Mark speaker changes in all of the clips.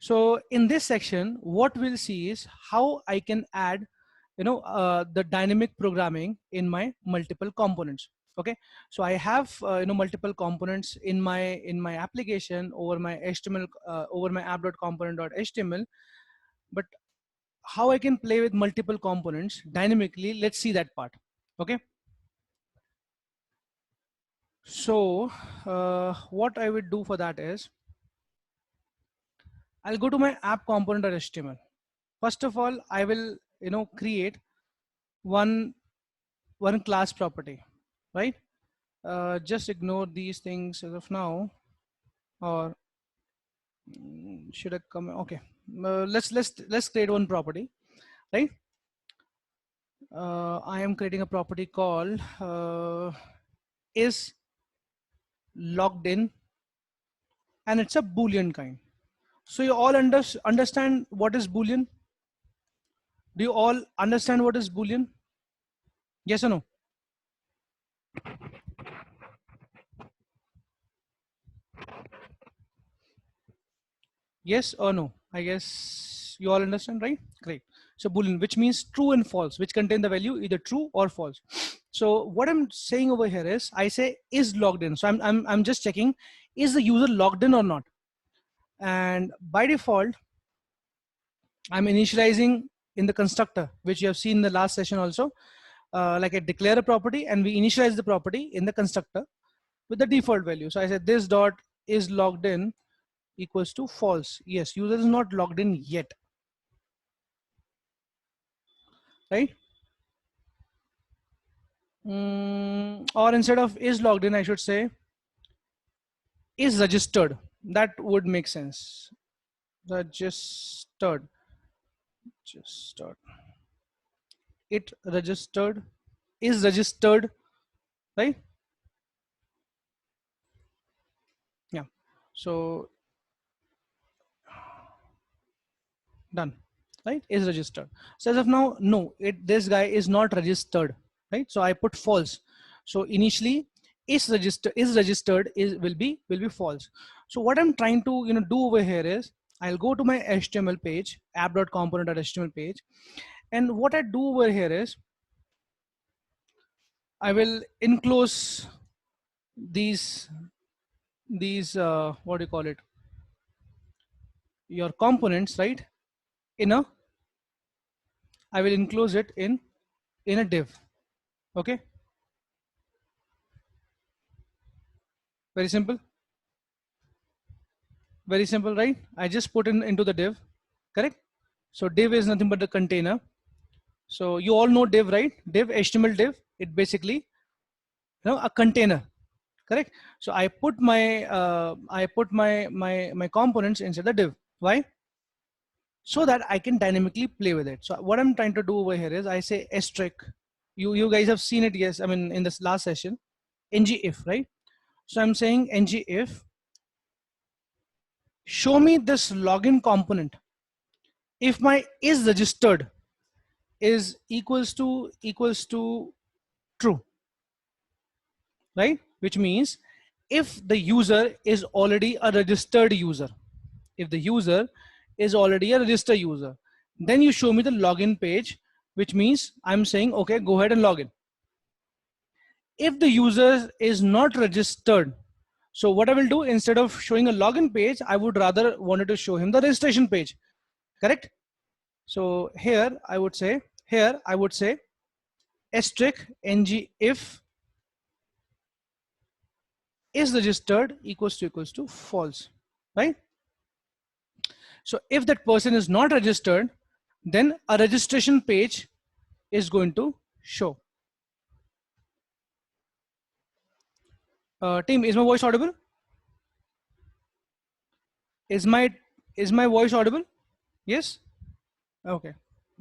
Speaker 1: So in this section, what we'll see is how I can add, the dynamic programming in my multiple components. Okay, so I have multiple components in my application over my HTML, over my app.component.html, but how I can play with multiple components dynamically, let's see that part. Okay, so what I would do for that is I'll go to my app component.html. First of all, I will create one class property, right? Just ignore these things as of now, or should I come? Okay, let's create one property, right? I am creating a property called is logged in, and it's a boolean kind. So you all understand what is boolean? Do you all understand what is boolean? Yes or no? Yes or no? I guess you all understand, right? Great. So boolean, which means true and false, which contain the value either true or false. So what I'm saying over here is I say is logged in. So I'm just checking, is the user logged in or not? And by default, I'm initializing in the constructor, which you have seen in the last session also. Like I declare a property and we initialize the property in the constructor with the default value. So I said this dot is logged in equals to false. Yes, user is not logged in yet, right? Or instead of is logged in, I should say is registered. That would make sense. Registered. It registered, is registered, right? Yeah. So done, right? Is registered. So as of now, no, this guy is not registered, right? So I put false. So initially is registered will be false. So what I'm trying to do over here is I'll go to my HTML page, app.component.html page, and what I do over here is I will enclose these what do you call it, your components, right? in a I will enclose it in a div. Okay, very simple, right? I just put in into the div, correct? So div is nothing but the container. So you all know div, right? Div, HTML div, it basically a container, correct? So I put my components inside the div. Why? So that I can dynamically play with it. So what I'm trying to do over here is I say asterisk. You guys have seen it, yes? I mean in this last session, ngIf, right? So I'm saying ngIf, show me this login component if my is registered is equals to true, right? Which means if the user is already a registered user, if the user is already a registered user, then you show me the login page, which means I'm saying, okay, go ahead and log in. If the user is not registered, so what I will do, instead of showing a login page, I would rather wanted to show him the registration page, correct? So here I would say asterisk ngIf is registered equals to false, right? So if that person is not registered, then a registration page is going to show. Team, is my voice audible? Is my voice audible? Yes. Okay.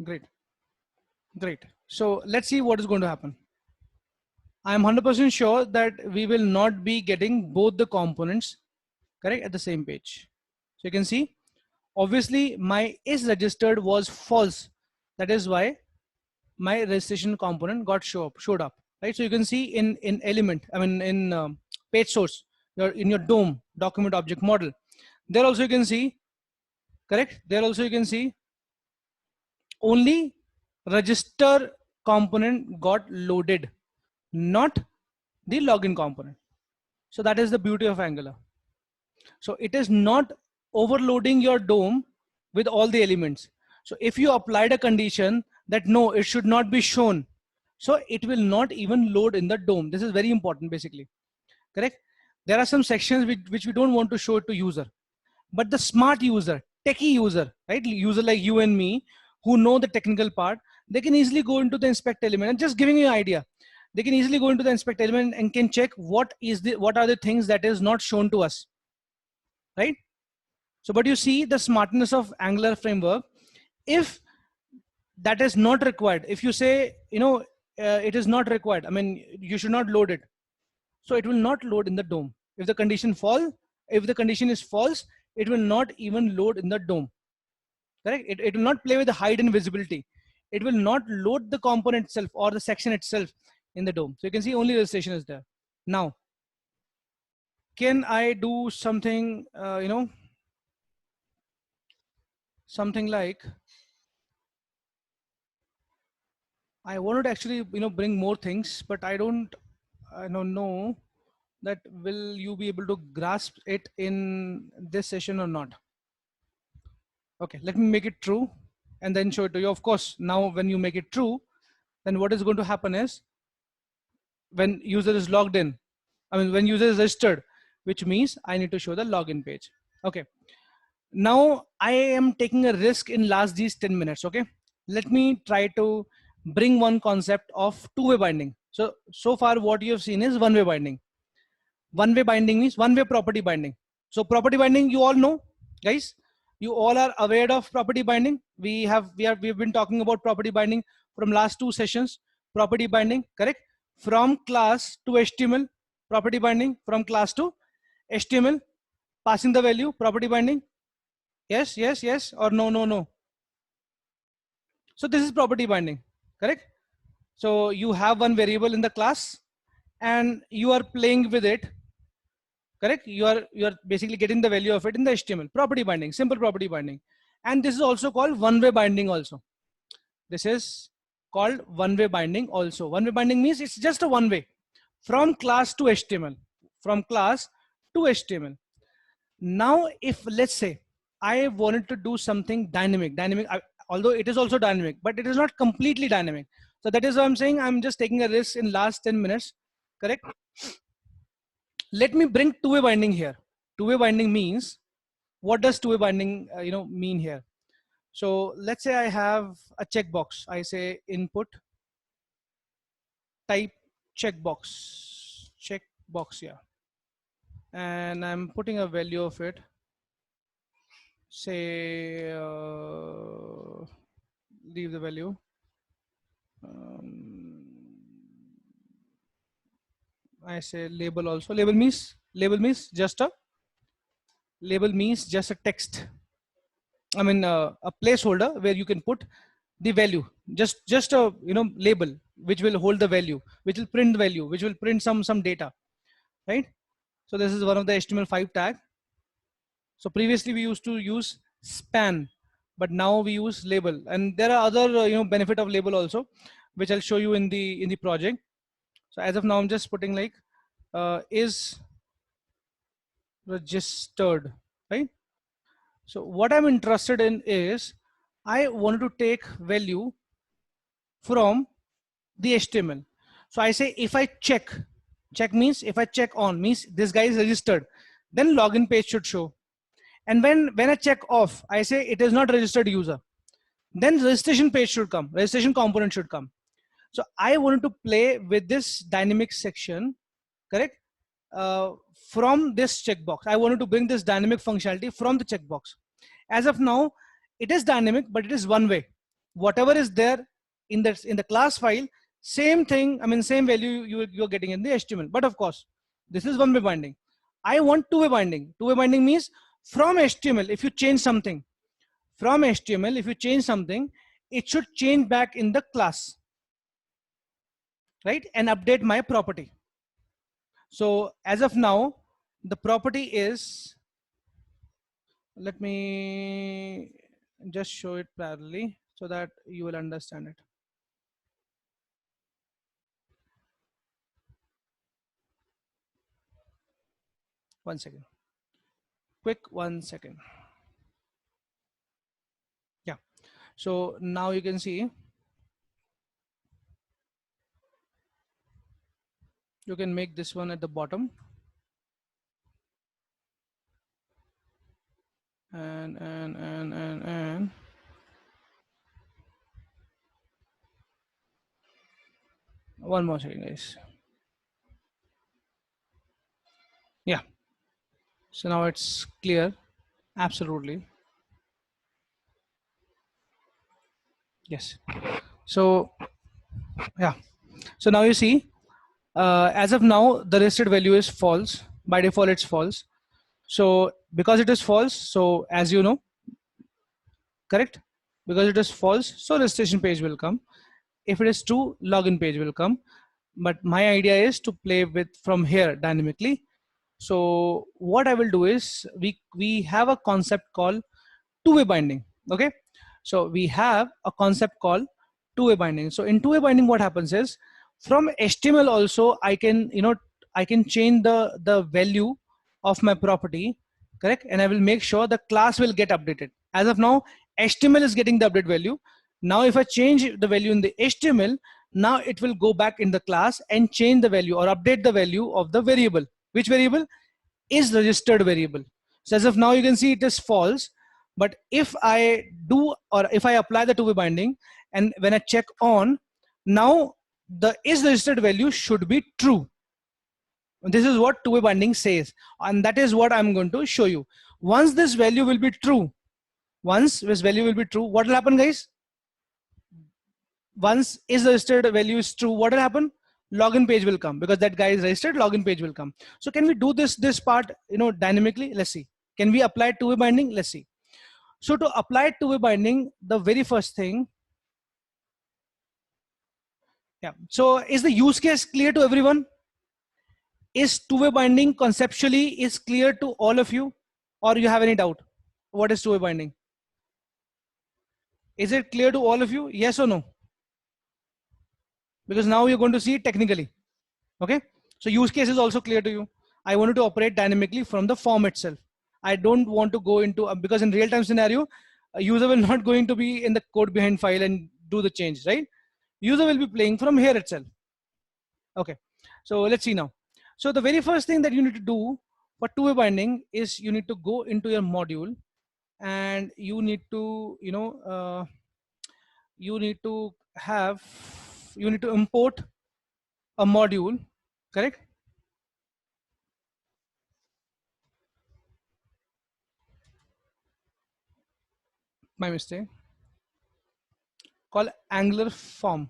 Speaker 1: Great. So let's see what is going to happen. I'm 100% sure that we will not be getting both the components correct at the same page. So you can see, obviously my is registered was false. That is why my registration component got showed up, right? So you can see in element, I mean in page source, in your DOM, document object model, there also you can see correct? There also you can see only register component got loaded, not the login component. So that is the beauty of Angular. So it is not overloading your DOM with all the elements. So if you applied a condition that no, it should not be shown, so it will not even load in the DOM. This is very important basically, correct? There are some sections which we don't want to show it to user, but the smart user, techie user, right? User like you and me who know the technical part, they can easily go into the inspect element and just giving you an idea. They can easily go into the inspect element and can check what are the things that is not shown to us, right? So, but you see the smartness of Angular framework. If that is not required, if you say, it is not required, I mean, you should not load it. So it will not load in the DOM. If the condition if the condition is false, it will not even load in the DOM. Correct? It will not play with the hide and visibility. It will not load the component itself or the section itself in the DOM. So you can see only registration is there. Now, can I do something, something like, I wanted to actually, bring more things, but I don't know that will you be able to grasp it in this session or not. Okay, let me make it true and then show it to you. Of course, now when you make it true, then what is going to happen is when user is logged in, I mean, when user is registered, which means I need to show the login page. Okay. Now I am taking a risk in last these 10 minutes. Okay. Let me try to bring one concept of two-way binding. So far what you have seen is one-way binding. One-way binding means one-way property binding. So property binding, you all know, guys. You all are aware of property binding. We've been talking about property binding from last two sessions. Property binding, correct? From class to HTML, property binding from class to HTML, passing the value, property binding. Yes, yes, yes, or no, no, no. So this is property binding, correct? So you have one variable in the class and you are playing with it, correct? You are basically getting the value of it in the HTML. Property binding, simple property binding. And this is also called one-way binding also. This is called one-way binding also. One-way binding means it's just a one way from class to HTML, from class to HTML. Now, if let's say I wanted to do something dynamic, although it is also dynamic, but it is not completely dynamic. So that is why I'm saying I'm just taking a risk in last 10 minutes, correct? Let me bring two-way binding here. Two-way binding means, what does two-way binding mean here? So let's say I have a checkbox. I say input type checkbox, yeah, and I'm putting a value of it. Say leave the value. I say label also. Label means just a text. I mean a placeholder where you can put the value, just a label which will hold the value, which will print value, which will print some data, right? So this is one of the HTML5 tag. So previously we used to use span, but now we use label, and there are other benefit of label also, which I'll show you in the project. So as of now I'm just putting like is registered, right? So what I'm interested in is I wanted to take value from the HTML. So I say if I check means if I check on means this guy is registered, then login page should show. And when I check off, I say it is not registered user, then registration page should come, registration component should come. So I wanted to play with this dynamic section, correct? From this checkbox, I wanted to bring this dynamic functionality from the checkbox. As of now, it is dynamic, but it is one way. Whatever is there in the class file, same thing, I mean, same value you're getting in the HTML. But of course, this is one-way binding. I want two-way binding. Two-way binding means from HTML, if you change something, from HTML, if you change something, it should change back in the class, right? And update my property. So as of now, the property is Let me just show it parallelly so that you will understand it. One second. Quick 1 second. Yeah. So now you can see, you can make this one at the bottom, and one more second, guys. Yeah. So now it's clear. Absolutely. Yes. So yeah. So now you see, as of now, the listed value is false. By default, it's false. So because it is false, so as you know, correct? Because it is false, so registration page will come. If it is true, login page will come. But my idea is to play with from here dynamically. So what I will do is we have a concept called two-way binding. Okay, so we have a concept called two-way binding. So in two-way binding, what happens is from HTML also I can, you know, I can change the value of my property, correct? And I will make sure the class will get updated. As of now, HTML is getting the update value. Now if I change the value in the HTML, now it will go back in the class and change the value or update the value of the variable. Which variable? Is registered variable. So as of now you can see it is false, but if I do, or if I apply the two-way binding, and when I check on, now the is registered value should be true. This is what two-way binding says, and that is what I'm going to show you. Once this value will be true, once this value will be true, what will happen, guys? Once is registered value is true, what will happen? Login page will come, because that guy is registered, login page will come. So can we do this part, you know, dynamically? Let's see. Can we apply two-way binding? Let's see. So to apply two-way binding, the very first thing, yeah. So is the use case clear to everyone? Is two-way binding conceptually is clear to all of you, or you have any doubt? What is two-way binding? Is it clear to all of you? Yes or no? Because now you're going to see it technically. Okay. So use case is also clear to you. I wanted to operate dynamically from the form itself. I don't want to go into, because in real time scenario, a user will not going to be in the code behind file and do the change, right? User will be playing from here itself. Okay. So let's see now. So the very first thing that you need to do for two-way binding is you need to go into your module, and you need to, you know, you need to have, you need to import a module, correct? My mistake. Called Angular form.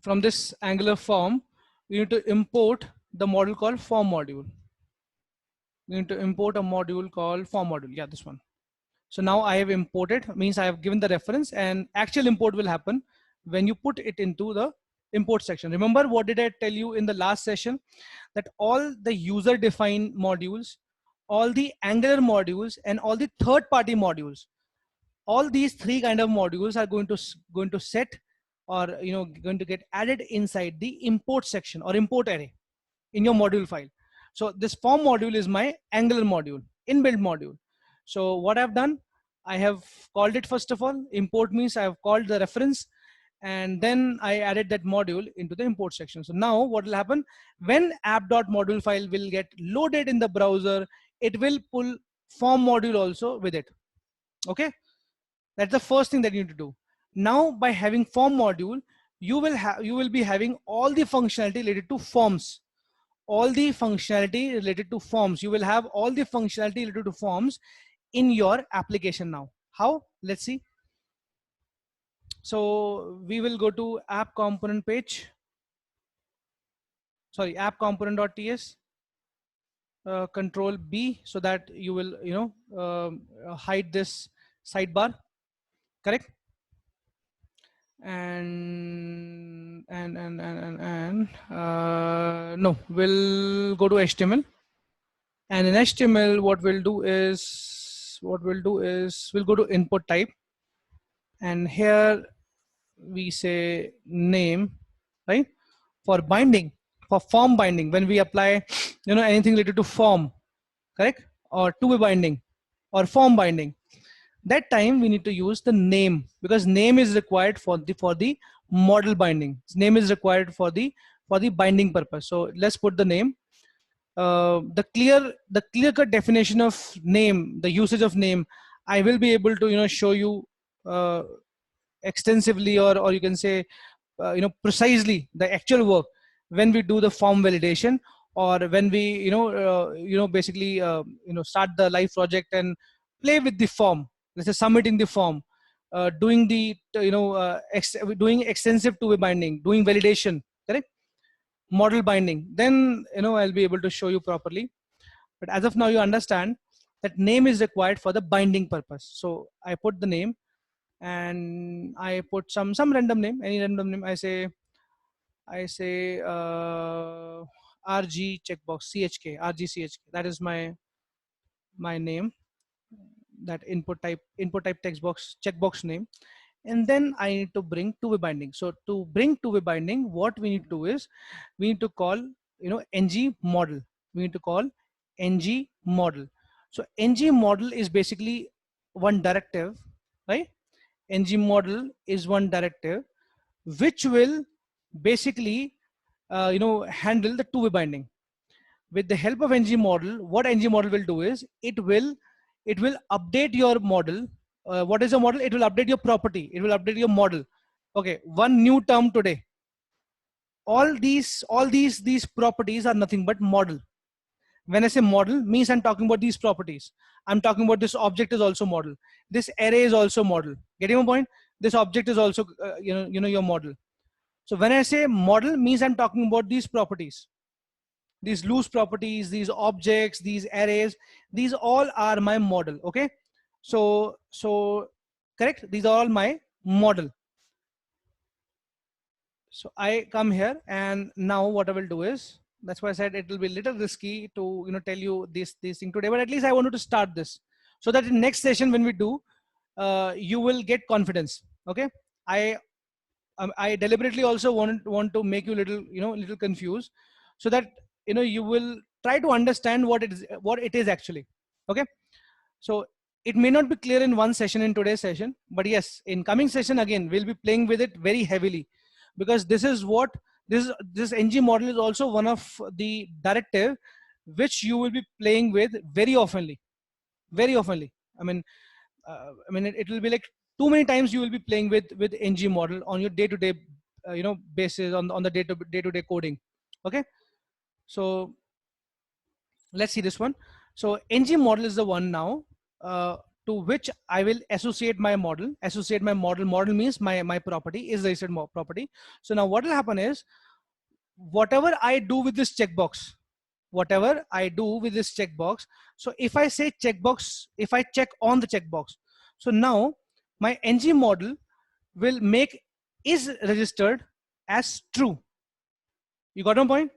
Speaker 1: From this Angular form, we need to import the module called form module. We need to import a module called form module. Yeah, this one. So now I have imported, means I have given the reference, and actual import will happen when you put it into the import section. Remember what did I tell you in the last session? That all the user defined modules, all the Angular modules, and all the third party modules, all these three kind of modules are going to set, or you know, going to get added inside the import section or import array in your module file. So this form module is my Angular module, inbuilt module. So what I've done, I have called it, first of all, import means I have called the reference, and then I added that module into the import section. So now what will happen, when app.module file will get loaded in the browser, it will pull form module also with it. Okay. That's the first thing that you need to do. Now, by having form module, you will be having all the functionality related to forms. All the functionality related to forms. You will have all the functionality related to forms in your application now. How? Let's see. So we will go to app component page. Sorry, app component.ts. Control B, so that you will, you know, hide this sidebar. Correct. And no, we'll go to HTML. And in HTML, what we'll do is we'll go to input type, and here we say name, right? For binding, for form binding, when we apply, anything related to form, correct? Or two-way binding or form binding, that time we need to use the name, because name is required for the model binding. Name is required for the binding purpose. So let's put the name. The clear cut definition of name, the usage of name, I will be able to show you uh, extensively, or you can say precisely the actual work when we do the form validation, or when we basically start the live project and play with the form. Let's say submitting the form, doing the doing extensive two-way binding, doing validation, correct? Model binding, then I'll be able to show you properly. But as of now, you understand that name is required for the binding purpose. So I put the name, and I put some random name, any random name. I say RG checkbox CHK, RG CHK. That is my name, that input type text box checkbox name. And then I need to bring two-way binding. So to bring two-way binding, what we need to do is we need to call ng model. We need to call ng model. So ng model is basically one directive, right? Ng model is one directive which will basically handle the two-way binding. With the help of ng model, what ng model will do is it will update your model. What is a model? It will update your property, it will update your model. Okay, one new term today. All these properties are nothing but model. When I say model, means I'm talking about these properties. I'm talking about this object is also model, this array is also model. Getting my point? This object is also your model. So when I say model, means I'm talking about these properties, these loose properties, these objects, these arrays, these all are my model. Okay, so correct, these are all my model. So I come here, and now what I will do is, that's why I said it will be a little risky to tell you this thing today, but at least I wanted to start this, so that in next session when we do, you will get confidence. Okay, I deliberately also want to make you little confused, so that you will try to understand what it is actually. Okay, so it may not be clear in one session, in today's session, but yes, in coming session again we'll be playing with it very heavily, because this is what this ng model is also one of the directive which you will be playing with very oftenly, very oftenly. It will be like too many times you will be playing with ng model on your day-to-day basis, on the day-to-day coding. Okay, so let's see this one. So ng model is the one now to which I will associate my model. Associate my model. Model means my property is registered property. So now what will happen is, whatever I do with this checkbox, whatever I do with this checkbox. So if I say checkbox, if I check on the checkbox, so now my ng model will make is registered as true. You got my point?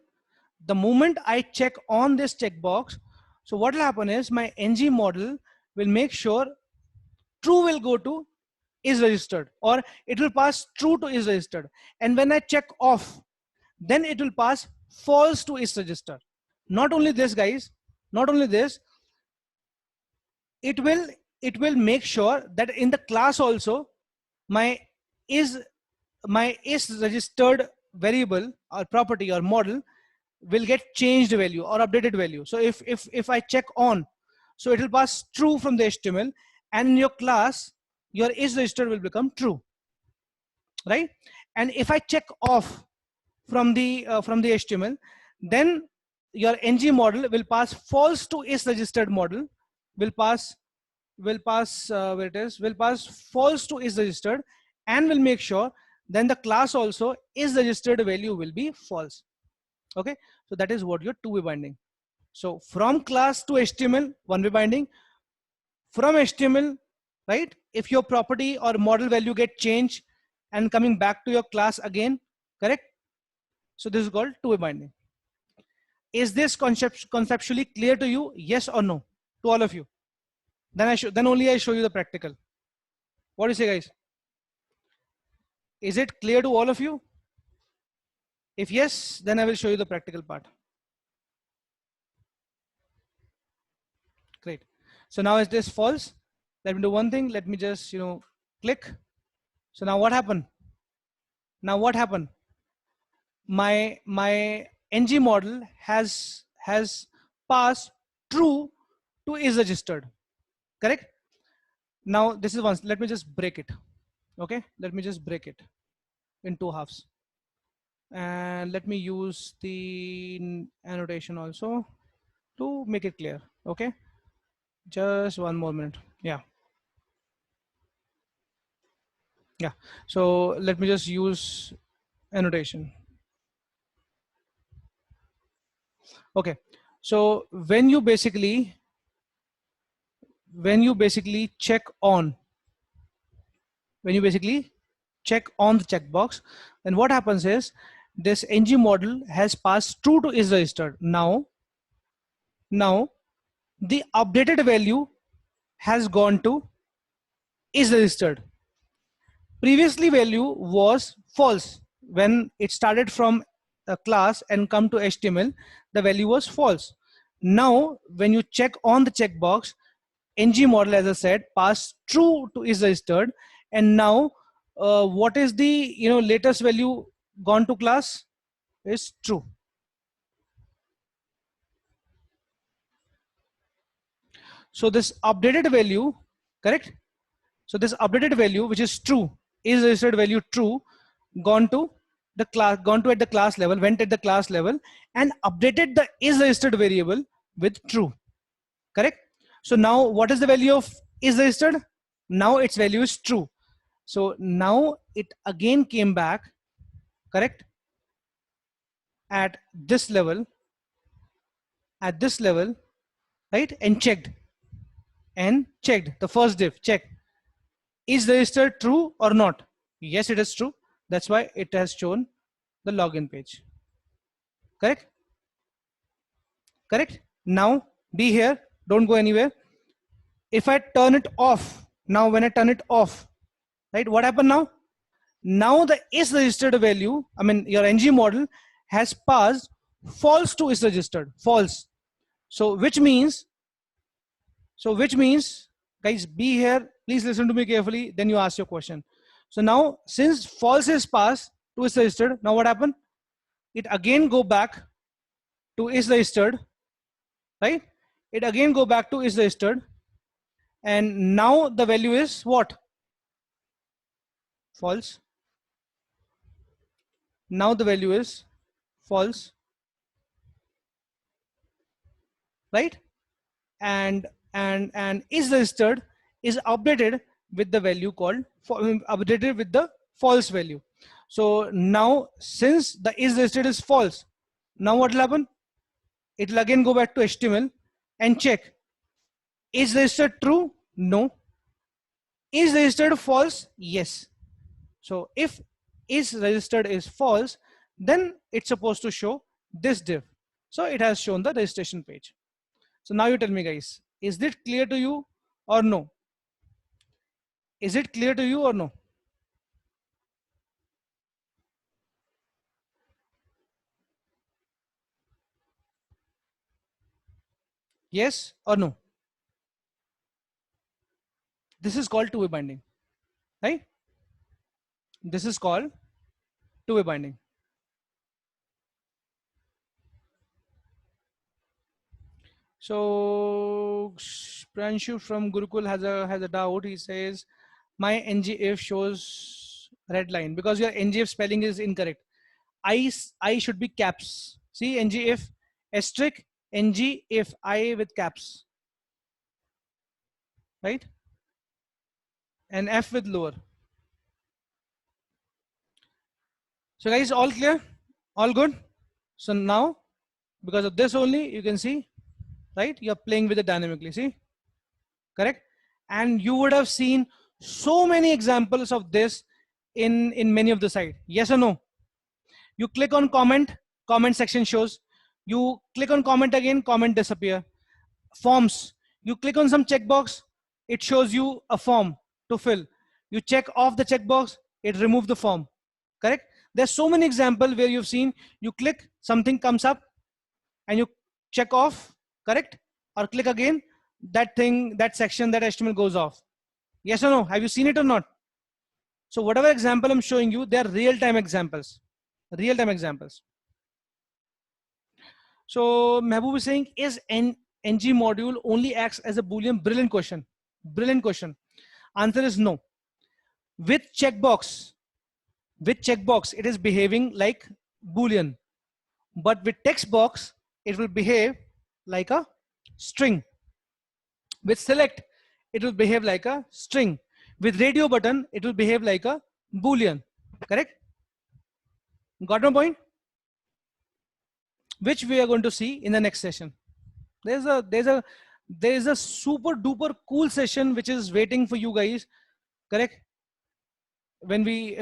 Speaker 1: The moment I check on this checkbox, so what will happen is my ng model will make sure true will go to is registered, or it will pass true to is registered. And when I check off, then it will pass false to is registered. Not only this, guys, not only this, it will make sure that in the class also my is registered variable or property or model will get changed value or updated value. So if I check on, so it will pass true from the HTML, and in your class your is registered will become true, right? And if I check off from the HTML, then your ng model will pass false to is registered model, will pass where it is, will pass false to is registered, and will make sure then the class also is registered value will be false. Okay, so that is what your two-way binding. So from class to HTML, one-way binding. From HTML, right, if your property or model value get changed and coming back to your class again, correct? So this is called two-way binding. Is this conceptually clear to you? Yes or no? To all of you. Then only I show you the practical. What do you say, guys? Is it clear to all of you? If yes, then I will show you the practical part. Great. So now is this false? Let me do one thing. Let me just, click. So now what happened? Now what happened? My ng model has passed true to is registered. Correct? Now this is once. Let me just break it. Okay. Let me just break it in two halves. And let me use the annotation also to make it clear. Okay. Just one more minute. Yeah. Yeah. So let me just use annotation. Okay. So when you basically check on the checkbox, then what happens is this ng model has passed true to is registered. Now the updated value has gone to is registered. Previously value was false. When it started from a class and come to HTML, the value was false. Now when you check on the checkbox, ng model, as I said, passed true to is registered. And now what is the latest value gone to class? Is true. So this updated value, correct? So this updated value, which is true, is registered value true, gone to the class, at the class level, went at the class level and updated the is registered variable with true. Correct? So now what is the value of is registered? Now its value is true. So now it again came back, correct, at this level, right, and checked the first div, check, is registered true or not? Yes, it is true. That's why it has shown the login page. Correct? Correct? Now be here, don't go anywhere. If I turn it off, now when I turn it off, right, what happened now? Now the is registered value, I mean your ng model has passed false to is registered, false. So which means, guys, be here, please listen to me carefully, then you ask your question. So now since false is passed to is registered, now what happened? It again go back to is registered, right? It again go back to is registered, and now the value is what? False. Now the value is false, right? And is registered is updated with the value called updated with the false value. So now since the is registered is false, now what will happen? It will again go back to HTML and check, is registered true? No. Is registered false? Yes. So if is registered is false, then it's supposed to show this div. So it has shown the registration page. So now you tell me, guys, is it clear to you or no? Is it clear to you or no? Yes or no? This is called two-way binding, right? This is called two-way binding. So Pranshu from Gurukul has a doubt. He says my ngif shows red line because your ngif spelling is incorrect. I should be caps. See, ngif asterisk ngif I with caps, right? And F with lower. So guys, all clear? All good? So now, because of this only, you can see, right? You're playing with it dynamically, see? Correct? And you would have seen so many examples of this in many of the site. Yes or no? You click on comment section shows. You click on comment again, comment disappear. Forms, you click on some checkbox, it shows you a form to fill. You check off the checkbox, it removes the form. Correct? There's so many examples where you've seen, you click, something comes up, and you check off, correct? Or click again, that thing, that section, that HTML goes off. Yes or no? Have you seen it or not? So whatever example I'm showing you, they're real-time examples. Real-time examples. So Mehboob is saying, is ng module only acts as a Boolean? Brilliant question. Brilliant question. Answer is no. With checkbox, it is behaving like Boolean. But with text box, it will behave like a string. With select, it will behave like a string. With radio button, it will behave like a Boolean. Correct? Got my point? Which we are going to see in the next session. There's a super duper cool session which is waiting for you guys. Correct? When we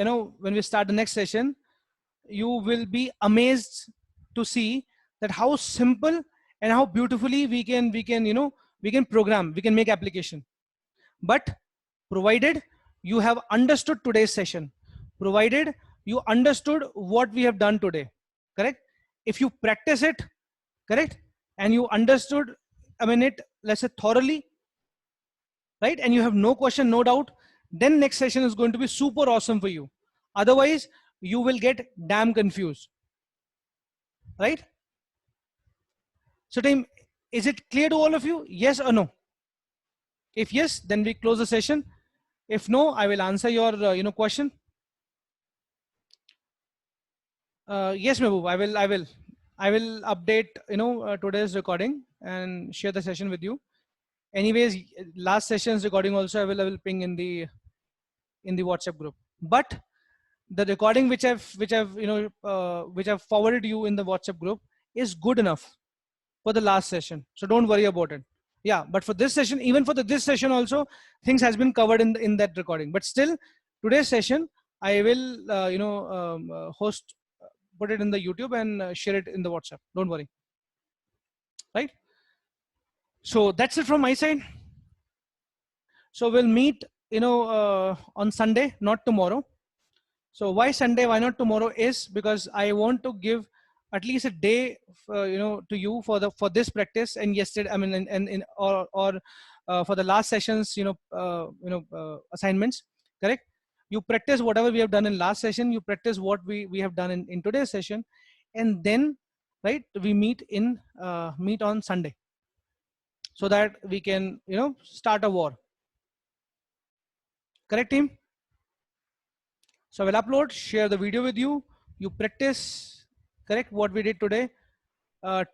Speaker 1: start the next session, you will be amazed to see that how simple and how beautifully we can program, we can make application. But provided you have understood today's session, provided you understood what we have done today, correct? If you practice it, correct, and you understood, it, let's say thoroughly, right, and you have no question, no doubt, then next session is going to be super awesome for you. Otherwise, you will get damn confused, right? So team, is it clear to all of you? Yes or no? If yes, then we close the session. If no, I will answer your question. Yes, Mehboob, I will update today's recording and share the session with you. Anyways, last session's recording also I will ping in the WhatsApp group. But the recording which I've forwarded you in the WhatsApp group is good enough for the last session. So don't worry about it. Yeah, but for this session, even for this session also, things has been covered in that recording. But still, today's session I will host, put it in the YouTube and share it in the WhatsApp. Don't worry. Right? So that's it from my side. So we'll meet on Sunday, not tomorrow. So why Sunday? Why not tomorrow? Is because I want to give at least a day, to you for this practice. And yesterday, for the last sessions, assignments. Correct. You practice whatever we have done in last session. You practice what we have done in today's session, and then, right, we meet on Sunday, so that we can start a war. Correct, team? So I will upload, share the video with you. You practice, correct, what we did today.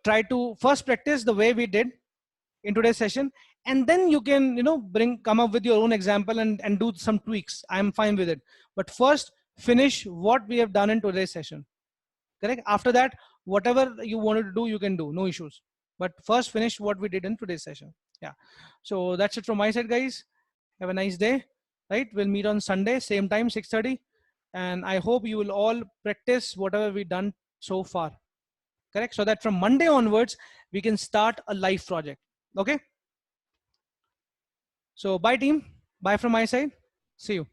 Speaker 1: Try to first practice the way we did in today's session, and then you can come up with your own example and do some tweaks. I'm fine with it. But first, finish what we have done in today's session. Correct? After that, whatever you wanted to do, you can do, no issues. But first, finish what we did in today's session. Yeah. So that's it from my side, guys. Have a nice day. Right? We'll meet on Sunday, same time, 6:30. And I hope you will all practice whatever we've done so far. Correct? So that from Monday onwards, we can start a live project. Okay? So bye, team. Bye from my side. See you.